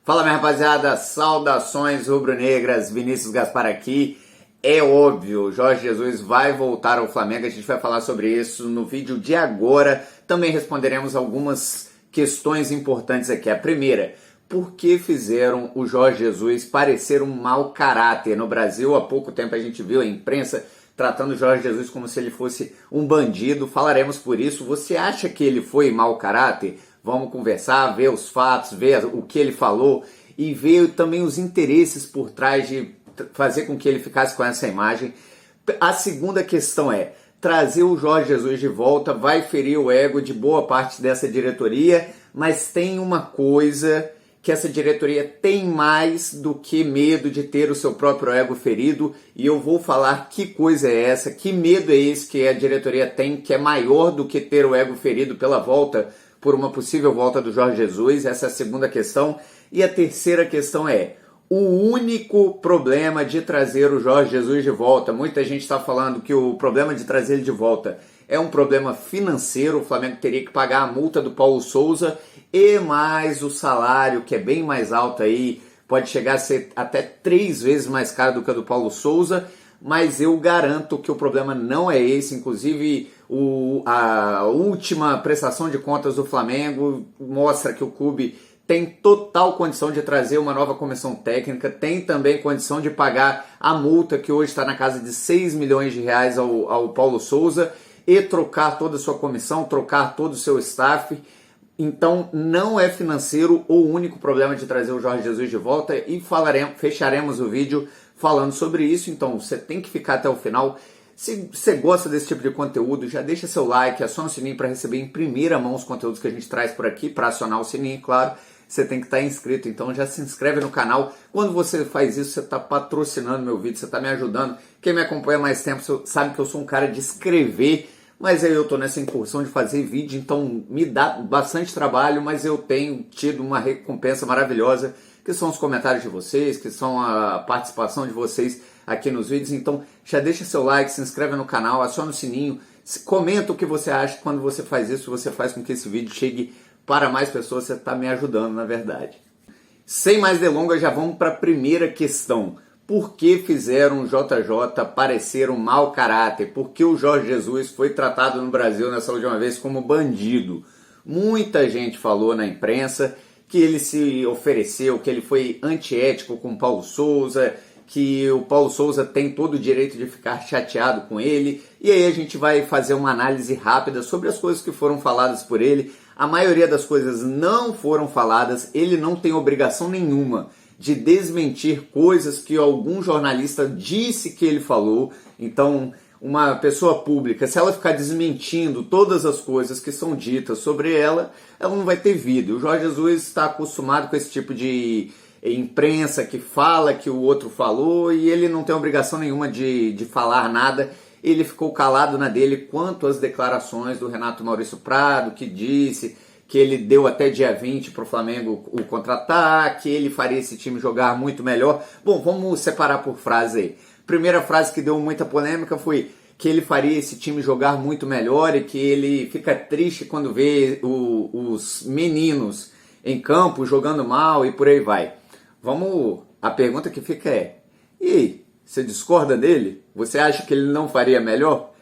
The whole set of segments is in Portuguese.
Fala, minha rapaziada, saudações rubro-negras, Vinícius Gaspar aqui. É óbvio, Jorge Jesus vai voltar ao Flamengo, a gente vai falar sobre isso no vídeo de agora. Também responderemos algumas questões importantes aqui. A primeira, por que fizeram o Jorge Jesus parecer um mau caráter? No Brasil, há pouco tempo a gente viu a imprensa tratando o Jorge Jesus como se ele fosse um bandido. Falaremos por isso. Você acha que ele foi mau caráter? Vamos conversar, ver os fatos, ver o que ele falou e ver também os interesses por trás de fazer com que ele ficasse com essa imagem. A segunda questão é, trazer o Jorge Jesus de volta vai ferir o ego de boa parte dessa diretoria, mas tem uma coisa que essa diretoria tem mais do que medo de ter o seu próprio ego ferido, e eu vou falar que coisa é essa, que medo é esse que a diretoria tem, que é maior do que ter o ego ferido pela volta, por uma possível volta do Jorge Jesus. Essa é a segunda questão. E a terceira questão é, o único problema de trazer o Jorge Jesus de volta, muita gente está falando que o problema de trazer ele de volta é um problema financeiro, o Flamengo teria que pagar a multa do Paulo Souza e mais o salário, que é bem mais alto aí, pode chegar a ser até 3 vezes mais caro do que o do Paulo Souza, mas eu garanto que o problema não é esse. Inclusive a última prestação de contas do Flamengo mostra que o clube tem total condição de trazer uma nova comissão técnica, tem também condição de pagar a multa que hoje está na casa de 6 milhões de reais ao Paulo Souza e trocar toda a sua comissão, trocar todo o seu staff. Então não é financeiro o único problema de trazer o Jorge Jesus de volta, e fecharemos o vídeo falando sobre isso. Então você tem que ficar até o final. Se você gosta desse tipo de conteúdo, já deixa seu like, aciona o sininho para receber em primeira mão os conteúdos que a gente traz por aqui. Para acionar o sininho, claro, você tem que estar inscrito, então já se inscreve no canal. Quando você faz isso, você está patrocinando meu vídeo, você está me ajudando. Quem me acompanha há mais tempo sabe que eu sou um cara de escrever, mas aí eu estou nessa incursão de fazer vídeo, então me dá bastante trabalho, mas eu tenho tido uma recompensa maravilhosa, que são os comentários de vocês, que são a participação de vocês aqui nos vídeos. Então já deixa seu like, se inscreve no canal, aciona o sininho, comenta o que você acha. Quando você faz isso, você faz com que esse vídeo chegue para mais pessoas, você está me ajudando, na verdade. Sem mais delongas, já vamos para a primeira questão. Por que fizeram o JJ parecer um mau caráter? Por que o Jorge Jesus foi tratado no Brasil nessa última vez como bandido? Muita gente falou na imprensa que ele se ofereceu, que ele foi antiético com o Paulo Souza, que o Paulo Souza tem todo o direito de ficar chateado com ele. E aí a gente vai fazer uma análise rápida sobre as coisas que foram faladas por ele. A maioria das coisas não foram faladas, ele não tem obrigação nenhuma de desmentir coisas que algum jornalista disse que ele falou. Então, uma pessoa pública, se ela ficar desmentindo todas as coisas que são ditas sobre ela, ela não vai ter vida. O Jorge Jesus está acostumado com esse tipo de imprensa que fala que o outro falou, e ele não tem obrigação nenhuma de falar nada. Ele ficou calado na dele quanto às declarações do Renato Maurício Prado, que disse que ele deu até dia 20 para o Flamengo o contratar, que ele faria esse time jogar muito melhor. Bom, vamos separar por frase aí. Primeira frase que deu muita polêmica foi que ele faria esse time jogar muito melhor e que ele fica triste quando vê os meninos em campo jogando mal e por aí vai. A pergunta que fica é, e aí, você discorda dele? Você acha que ele não faria melhor?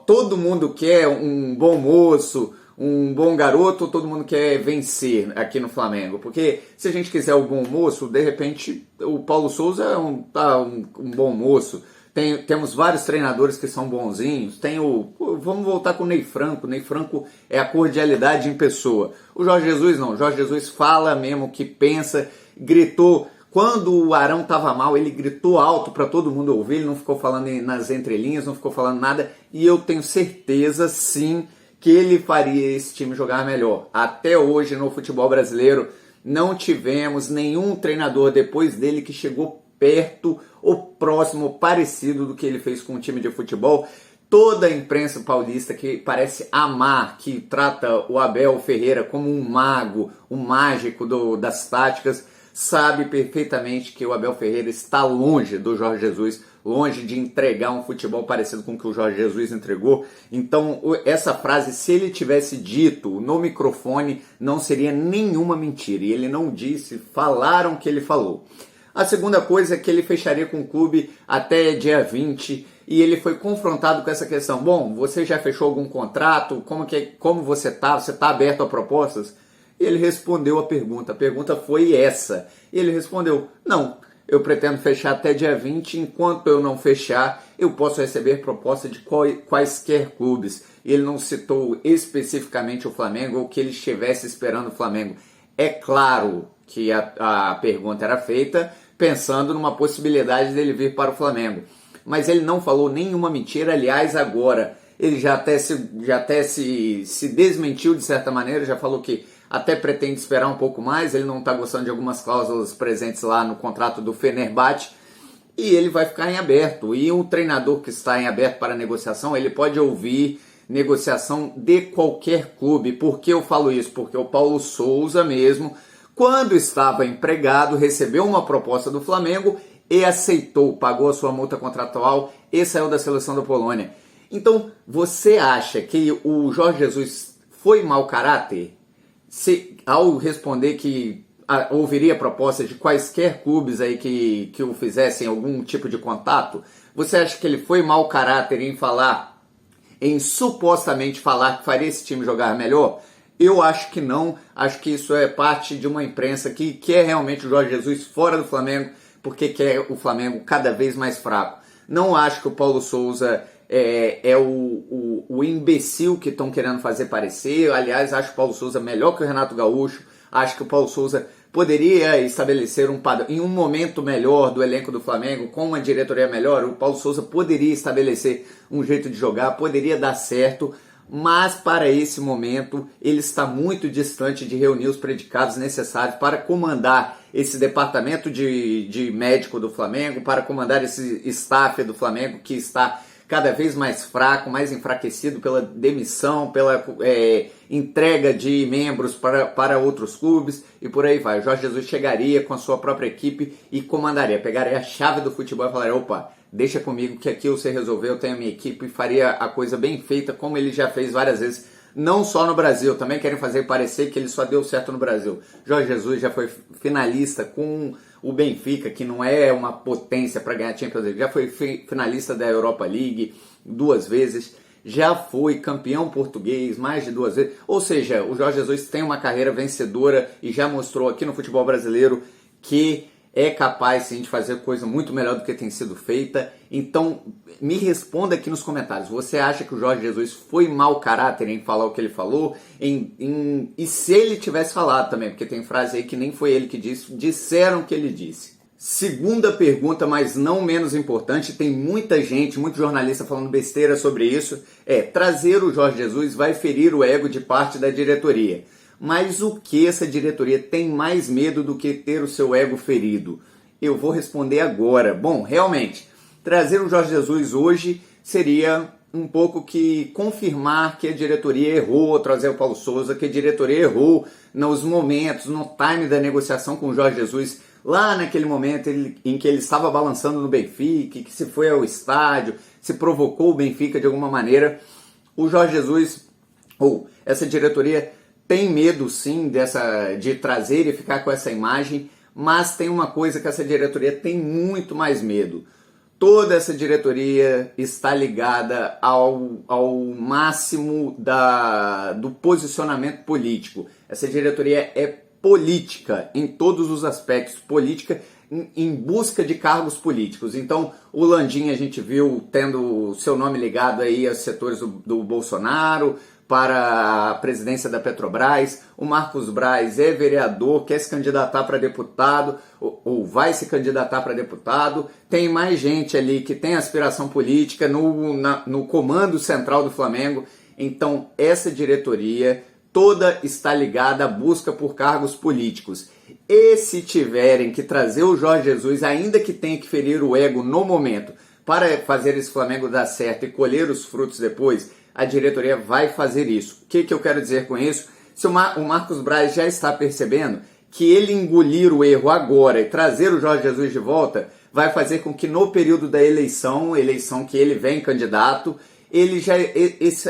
Todo mundo quer um bom moço, um bom garoto, todo mundo quer vencer aqui no Flamengo. Porque se a gente quiser o bom moço, de repente o Paulo Souza é um bom moço. Temos vários treinadores que são bonzinhos. Vamos voltar com o Ney Franco. Ney Franco é a cordialidade em pessoa. O Jorge Jesus não. O Jorge Jesus fala mesmo o que pensa, gritou. Quando o Arão estava mal, ele gritou alto para todo mundo ouvir, ele não ficou falando nas entrelinhas, não ficou falando nada, e eu tenho certeza, sim, que ele faria esse time jogar melhor. Até hoje, no futebol brasileiro, não tivemos nenhum treinador depois dele que chegou perto ou próximo, parecido do que ele fez com o time de futebol. Toda a imprensa paulista que parece amar, que trata o Abel Ferreira como um mago, um mágico das táticas, sabe perfeitamente que o Abel Ferreira está longe do Jorge Jesus longe de entregar um futebol parecido com o que o Jorge Jesus entregou. Então, essa frase, se ele tivesse dito no microfone, não seria nenhuma mentira. E ele não disse, falaram que ele falou. A segunda coisa é que ele fecharia com o clube até dia 20, e ele foi confrontado com essa questão. Bom, você já fechou algum contrato? Como você está? Você está aberto a propostas? E ele respondeu a pergunta foi essa. E ele respondeu, não, eu pretendo fechar até dia 20, enquanto eu não fechar, eu posso receber proposta de quaisquer clubes. E ele não citou especificamente o Flamengo ou que ele estivesse esperando o Flamengo. É claro que a pergunta era feita pensando numa possibilidade dele vir para o Flamengo. Mas ele não falou nenhuma mentira. Aliás, agora ele já até se desmentiu de certa maneira, já falou que até pretende esperar um pouco mais, ele não está gostando de algumas cláusulas presentes lá no contrato do Fenerbahçe, e ele vai ficar em aberto. E um treinador que está em aberto para negociação, ele pode ouvir negociação de qualquer clube. Por que eu falo isso? Porque o Paulo Souza mesmo, quando estava empregado, recebeu uma proposta do Flamengo e aceitou, pagou a sua multa contratual e saiu da seleção da Polônia. Então, você acha que o Jorge Jesus foi mau caráter? Ao responder que ouviria propostas de quaisquer clubes aí que o fizessem algum tipo de contato, você acha que ele foi mau caráter em supostamente falar que faria esse time jogar melhor? Eu acho que não, acho que isso é parte de uma imprensa que quer realmente o Jorge Jesus fora do Flamengo, porque quer o Flamengo cada vez mais fraco. Não acho que o Paulo Souza é o imbecil que estão querendo fazer parecer. Aliás, acho o Paulo Souza melhor que o Renato Gaúcho. Acho que o Paulo Souza poderia estabelecer um padrão. Em um momento melhor do elenco do Flamengo, com uma diretoria melhor, o Paulo Souza poderia estabelecer um jeito de jogar, poderia dar certo. Mas para esse momento ele está muito distante de reunir os predicados necessários para comandar esse departamento de médico do Flamengo, para comandar esse staff do Flamengo que está cada vez mais fraco, mais enfraquecido pela demissão, pela entrega de membros para outros clubes e por aí vai. O Jorge Jesus chegaria com a sua própria equipe e comandaria, pegaria a chave do futebol e falaria, opa, deixa comigo que aqui eu sei resolver, eu tenho a minha equipe, e faria a coisa bem feita, como ele já fez várias vezes, não só no Brasil, também querem fazer parecer que ele só deu certo no Brasil. Jorge Jesus já foi finalista com o Benfica, que não é uma potência para ganhar Champions League, já foi finalista da Europa League 2 vezes, já foi campeão português mais de 2 vezes, ou seja, o Jorge Jesus tem uma carreira vencedora e já mostrou aqui no futebol brasileiro que é capaz sim de fazer coisa muito melhor do que tem sido feita. Então me responda aqui nos comentários, você acha que o Jorge Jesus foi mau caráter em falar o que ele falou? E se ele tivesse falado também, porque tem frase aí que nem foi ele que disse, disseram que ele disse. Segunda pergunta, mas não menos importante, tem muita gente, muito jornalista falando besteira sobre isso, trazer o Jorge Jesus vai ferir o ego de parte da diretoria. Mas o que essa diretoria tem mais medo do que ter o seu ego ferido? Eu vou responder agora. Bom, realmente, trazer o Jorge Jesus hoje seria um pouco que confirmar que a diretoria errou, trazer o Paulo Souza, que a diretoria errou nos momentos, no time da negociação com o Jorge Jesus, lá naquele momento em que ele estava balançando no Benfica, que se foi ao estádio, se provocou o Benfica de alguma maneira. O Jorge Jesus, ou essa diretoria, tem medo sim de trazer e ficar com essa imagem, mas tem uma coisa que essa diretoria tem muito mais medo. Toda essa diretoria está ligada ao máximo do posicionamento político. Essa diretoria é política em todos os aspectos, política em busca de cargos políticos. Então, o Landim a gente viu tendo seu nome ligado aí aos setores do Bolsonaro, para a presidência da Petrobras. O Marcos Braz é vereador, quer se candidatar para deputado, ou vai se candidatar para deputado. Tem mais gente ali que tem aspiração política no comando central do Flamengo. Então, essa diretoria toda está ligada à busca por cargos políticos. E se tiverem que trazer o Jorge Jesus, ainda que tenha que ferir o ego no momento, para fazer esse Flamengo dar certo e colher os frutos depois, a diretoria vai fazer isso. O que eu quero dizer com isso? Se o Marcos Braz já está percebendo que ele engolir o erro agora e trazer o Jorge Jesus de volta vai fazer com que no período da eleição que ele vem candidato,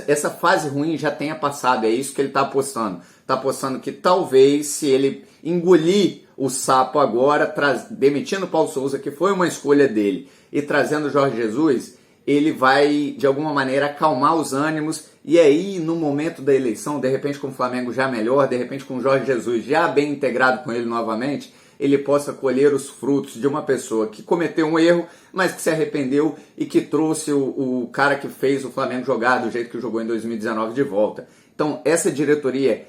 essa fase ruim já tenha passado. É isso que ele está apostando. Está apostando que talvez, se ele engolir o sapo agora, demitindo o Paulo Souza, que foi uma escolha dele, e trazendo o Jorge Jesus, ele vai, de alguma maneira, acalmar os ânimos, e aí, no momento da eleição, de repente com o Flamengo já melhor, de repente com o Jorge Jesus já bem integrado com ele novamente, ele possa colher os frutos de uma pessoa que cometeu um erro, mas que se arrependeu e que trouxe o cara que fez o Flamengo jogar do jeito que jogou em 2019 de volta. Então, essa diretoria,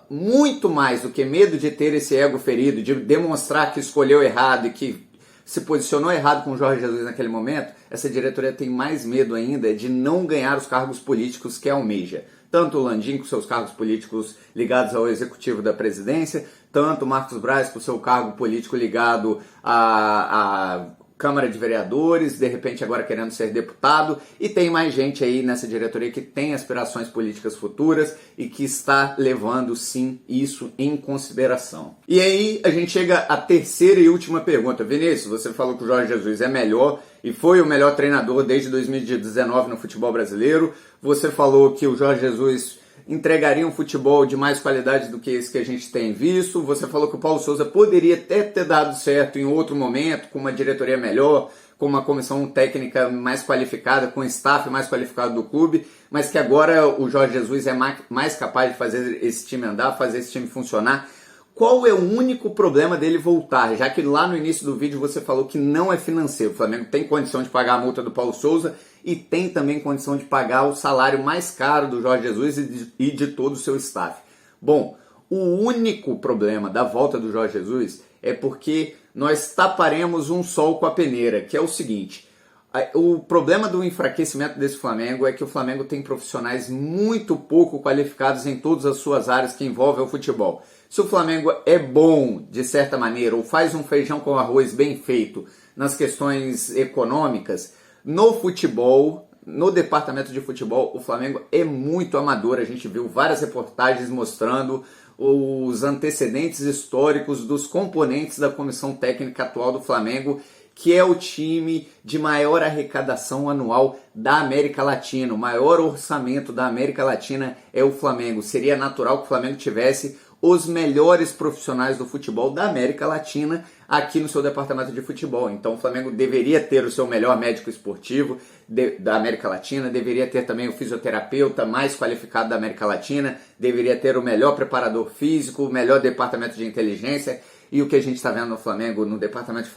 muito mais do que medo de ter esse ego ferido, de demonstrar que escolheu errado e que se posicionou errado com o Jorge Jesus naquele momento, essa diretoria tem mais medo ainda de não ganhar os cargos políticos que almeja. Tanto o Landim com seus cargos políticos ligados ao executivo da presidência, tanto o Marcos Braz com seu cargo político ligado à Câmara de Vereadores, de repente agora querendo ser deputado, e tem mais gente aí nessa diretoria que tem aspirações políticas futuras e que está levando sim isso em consideração. E aí a gente chega à terceira e última pergunta. Vinícius, você falou que o Jorge Jesus é melhor e foi o melhor treinador desde 2019 no futebol brasileiro. Você falou que o Jorge Jesus entregaria um futebol de mais qualidade do que esse que a gente tem visto. Você falou que o Paulo Souza poderia até ter dado certo em outro momento, com uma diretoria melhor, com uma comissão técnica mais qualificada, com o staff mais qualificado do clube, mas que agora o Jorge Jesus é mais capaz de fazer esse time andar, fazer esse time funcionar. Qual é o único problema dele voltar? Já que lá no início do vídeo você falou que não é financeiro. O Flamengo tem condição de pagar a multa do Paulo Souza e tem também condição de pagar o salário mais caro do Jorge Jesus e de todo o seu staff. Bom, o único problema da volta do Jorge Jesus é porque nós taparemos um sol com a peneira, que é o seguinte: o problema do enfraquecimento desse Flamengo é que o Flamengo tem profissionais muito pouco qualificados em todas as suas áreas que envolvem o futebol. Se o Flamengo é bom, de certa maneira, ou faz um feijão com arroz bem feito nas questões econômicas, no futebol, no departamento de futebol, o Flamengo é muito amador. A gente viu várias reportagens mostrando os antecedentes históricos dos componentes da comissão técnica atual do Flamengo, que é o time de maior arrecadação anual da América Latina. O maior orçamento da América Latina é o Flamengo. Seria natural que o Flamengo tivesse os melhores profissionais do futebol da América Latina aqui no seu departamento de futebol. Então o Flamengo deveria ter o seu melhor médico esportivo da América Latina, deveria ter também o fisioterapeuta mais qualificado da América Latina, deveria ter o melhor preparador físico, o melhor departamento de inteligência. E o que a gente está vendo no Flamengo, no departamento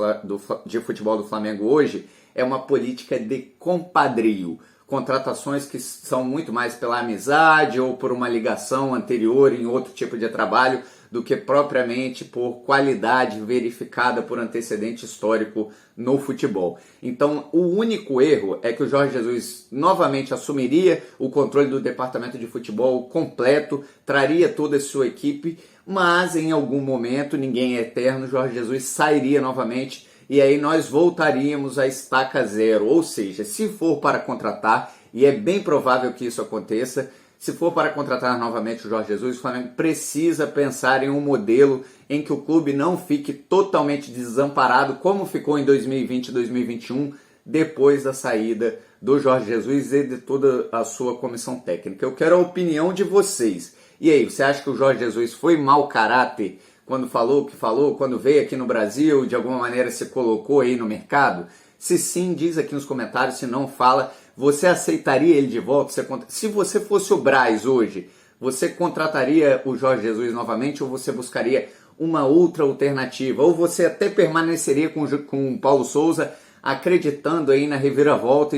de futebol do Flamengo hoje, é uma política de compadrio. Contratações que são muito mais pela amizade ou por uma ligação anterior em outro tipo de trabalho do que propriamente por qualidade verificada por antecedente histórico no futebol. Então, o único erro é que o Jorge Jesus novamente assumiria o controle do departamento de futebol completo, traria toda a sua equipe, mas em algum momento, ninguém é eterno, Jorge Jesus sairia novamente e aí nós voltaríamos à estaca zero. Ou seja, se for para contratar, e é bem provável que isso aconteça, se for para contratar novamente o Jorge Jesus, o Flamengo precisa pensar em um modelo em que o clube não fique totalmente desamparado, como ficou em 2020 e 2021, depois da saída do Jorge Jesus e de toda a sua comissão técnica. Eu quero a opinião de vocês. E aí, você acha que o Jorge Jesus foi mau caráter quando falou o que falou, quando veio aqui no Brasil, de alguma maneira se colocou aí no mercado? Se sim, diz aqui nos comentários. Se não, fala. Você aceitaria ele de volta? Se você fosse o Braz hoje, você contrataria o Jorge Jesus novamente ou você buscaria uma outra alternativa? Ou você até permaneceria com o Paulo Souza, acreditando aí na reviravolta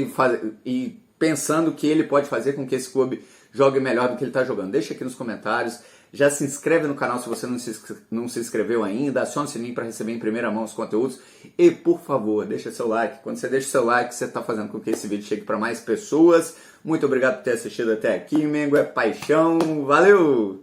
e pensando que ele pode fazer com que esse clube jogue melhor do que ele está jogando? Deixa aqui nos comentários. Já se inscreve no canal se você não se inscreveu ainda, aciona o sininho para receber em primeira mão os conteúdos e, por favor, deixa seu like. Quando você deixa seu like, você está fazendo com que esse vídeo chegue para mais pessoas. Muito obrigado por ter assistido até aqui, Mengo é paixão, valeu!